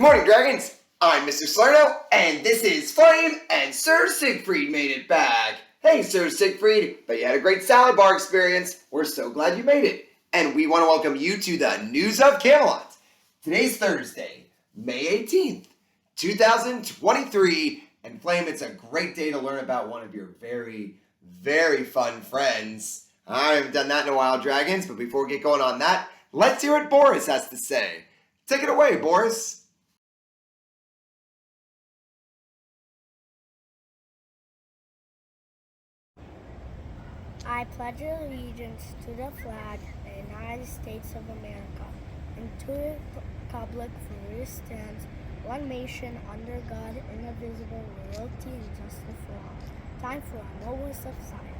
Good morning, dragons! I'm Mr. Salerno, and this is Flame, and Sir Siegfried made it back. Hey, Sir Siegfried, bet you had a great salad bar experience. We're so glad you made it. And we want to welcome you to the News of Camelot. Today's Thursday, May 18th, 2023. And Flame, it's a great day to learn about one of your very, very fun friends. I haven't done that in a while, dragons, but before we get going on that, let's hear what Boris has to say. Take it away, Boris. I pledge allegiance to the flag of the United States of America and to the republic for which it stands, one nation, under God, indivisible, with liberty and justice for all. Time for a moment of silence.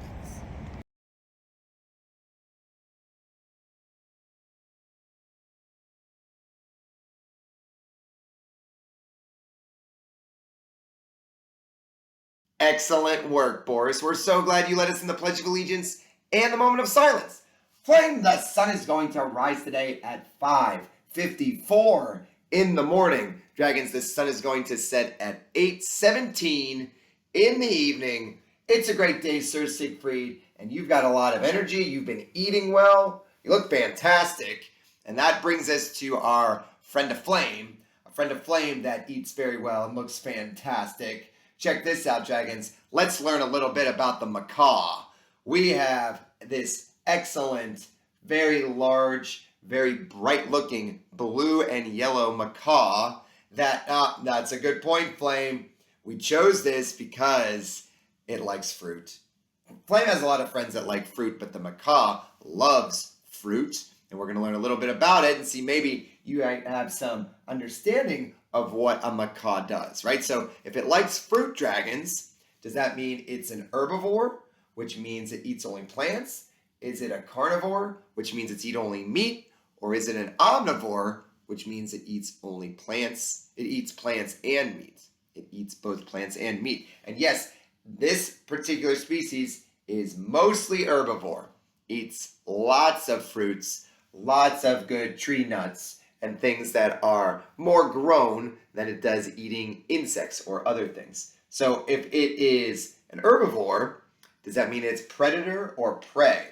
Excellent work, Boris. We're so glad you led us in the Pledge of Allegiance and the moment of silence. Flame, the sun is going to rise today at 5:54 in the morning. Dragons, the sun is going to set at 8:17 in the evening. It's a great day, Sir Siegfried, and you've got a lot of energy. You've been eating well. You look fantastic. And that brings us to our friend of Flame, a friend of Flame that eats very well and looks fantastic. Check this out, dragons. Let's learn a little bit about the macaw. We have this excellent, very large, very bright-looking blue and yellow macaw. That's a good point, Flame. We chose this because it likes fruit. Flame has a lot of friends that like fruit, but the macaw loves fruit. And we're going to learn a little bit about it and see maybe you have some understanding of what a macaw does, right? So if it likes fruit, dragons, does that mean it's an herbivore, which means it eats only plants? Is it a carnivore, which means it eats only meat? Or is it an omnivore, which means it eats only plants? It eats plants and meat. It eats both plants and meat. And yes, this particular species is mostly herbivore. Eats lots of fruits, lots of good tree nuts, and things that are more grown than it does eating insects or other things. So if it is an herbivore, does that mean it's predator or prey?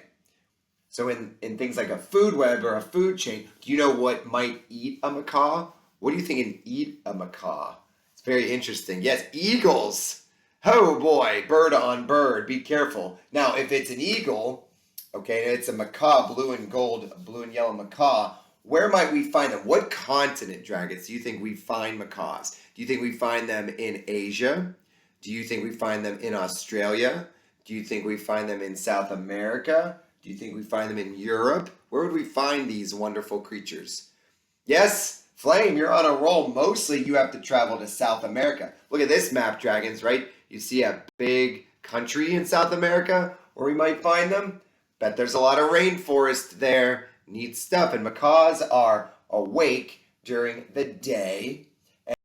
So in things like a food web or a food chain, do you know what might eat a macaw? What do you think can eat a macaw? It's very interesting. Yes, eagles. Oh boy, bird on bird, be careful. Now, if it's an eagle, okay, it's a macaw, blue and yellow macaw, where might we find them? What continent, dragons, do you think we find macaws? Do you think we find them in Asia? Do you think we find them in Australia? Do you think we find them in South America? Do you think we find them in Europe? Where would we find these wonderful creatures? Yes, Flame, you're on a roll. Mostly you have to travel to South America. Look at this map, dragons, right? You see a big country in South America where we might find them? Bet there's a lot of rainforest there. Neat stuff. And macaws are awake during the day.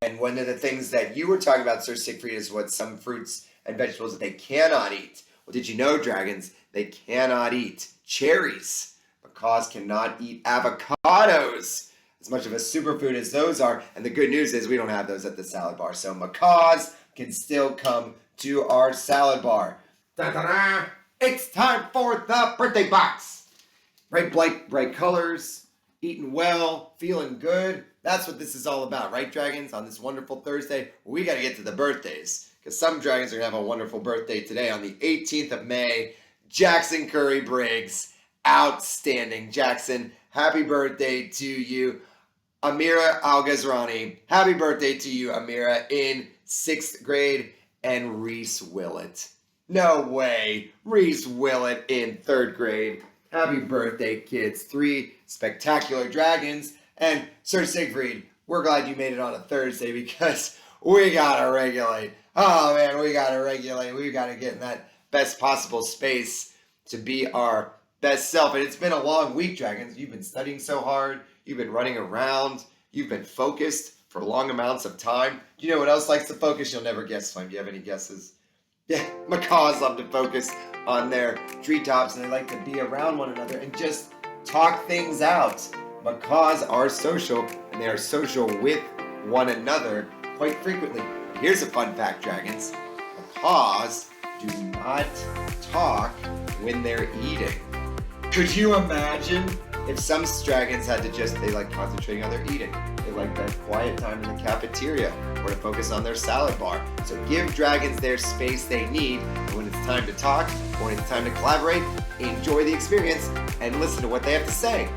And one of the things that you were talking about, Sir Siegfried, is what some fruits and vegetables that they cannot eat. Well, did you know, dragons, they cannot eat cherries. Macaws cannot eat avocados, as much of a superfood as those are. And the good news is we don't have those at the salad bar. So macaws can still come to our salad bar. Da-da-da! It's time for the birthday box. Bright colors, eating well, feeling good. That's what this is all about, right, dragons? On this wonderful Thursday, we got to get to the birthdays, because some dragons are going to have a wonderful birthday today on the 18th of May. Jackson Curry Briggs, outstanding. Jackson, happy birthday to you. Amira Al-Ghazrani, happy birthday to you, Amira, in 6th grade. And Reese Willett. No way. Reese Willett in 3rd grade. Happy birthday, kids. 3 spectacular dragons. And Sir Siegfried, we're glad you made it on a Thursday because we gotta regulate. Oh man, we gotta regulate. We gotta get in that best possible space to be our best self. And it's been a long week, dragons. You've been studying so hard. You've been running around. You've been focused for long amounts of time. Do you know what else likes to focus? You'll never guess, Flame. Do you have any guesses? Yeah, macaws love to focus on their treetops, and they like to be around one another and just talk things out. Macaws are social, and they are social with one another quite frequently. Here's a fun fact, dragons. Macaws do not talk when they're eating. Could you imagine if some dragons had to they like concentrating on their eating. They like that quiet time in the cafeteria or to focus on their salad bar. So give dragons their space they need, and when it's time to talk, or when it's time to collaborate, enjoy the experience and listen to what they have to say.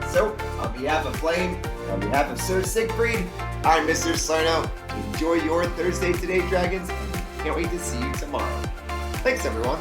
So, on behalf of Flame, on behalf of Sir Siegfried, I'm Mr. Sarno. Enjoy your Thursday today, dragons, and can't wait to see you tomorrow. Thanks, everyone.